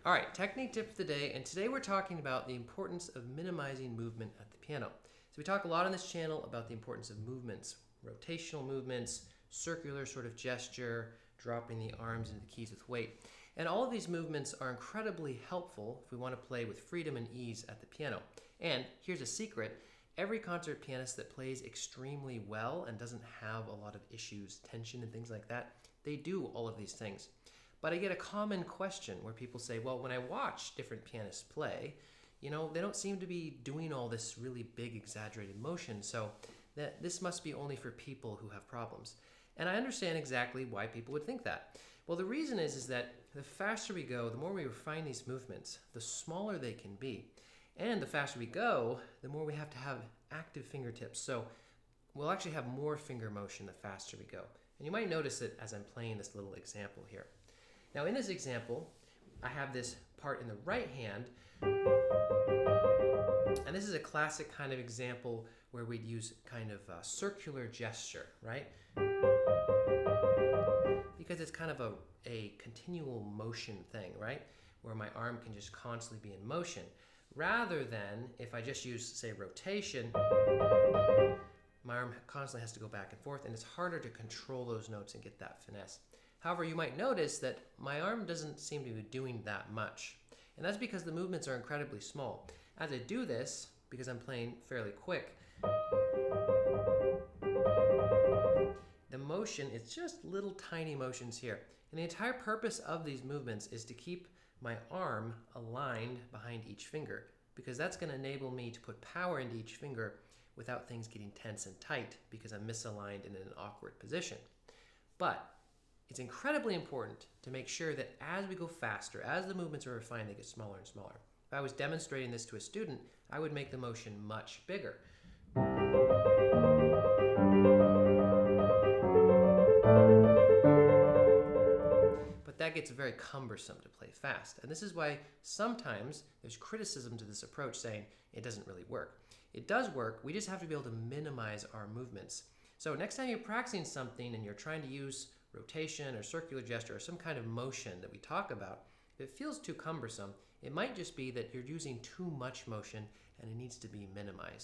All right, technique tip for the day, and today we're talking about the importance of minimizing movement at the piano. So we talk a lot on this channel about the importance of movements, rotational movements, circular sort of gesture, dropping the arms into the keys with weight. And all of these movements are incredibly helpful if we want to play with freedom and ease at the piano. And here's a secret, every concert pianist that plays extremely well and doesn't have a lot of issues, tension and things like that, they do all of these things. But I get a common question where people say, well, when I watch different pianists play, they don't seem to be doing all this really big exaggerated motion, so that this must be only for people who have problems. And I understand exactly why people would think that. Well, the reason is that the faster we go, the more we refine these movements, the smaller they can be. And the faster we go, the more we have to have active fingertips. So we'll actually have more finger motion the faster we go. And you might notice it as I'm playing this little example here. Now in this example, I have this part in the right hand, and this is a classic kind of example where we'd use kind of a circular gesture, right? Because it's kind of a continual motion thing, right? Where my arm can just constantly be in motion. Rather than if I just use, say, rotation, my arm constantly has to go back and forth, and it's harder to control those notes and get that finesse. However, you might notice that my arm doesn't seem to be doing that much. And that's because the movements are incredibly small. As I do this, because I'm playing fairly quick, the motion is just little tiny motions here. And the entire purpose of these movements is to keep my arm aligned behind each finger, because that's going to enable me to put power into each finger without things getting tense and tight because I'm misaligned and in an awkward position. But it's incredibly important to make sure that as we go faster, as the movements are refined, they get smaller and smaller. If I was demonstrating this to a student, I would make the motion much bigger. But that gets very cumbersome to play fast. And this is why sometimes there's criticism to this approach saying it doesn't really work. It does work, we just have to be able to minimize our movements. So next time you're practicing something and you're trying to use rotation or circular gesture or some kind of motion that we talk about, if it feels too cumbersome, it might just be that you're using too much motion and it needs to be minimized.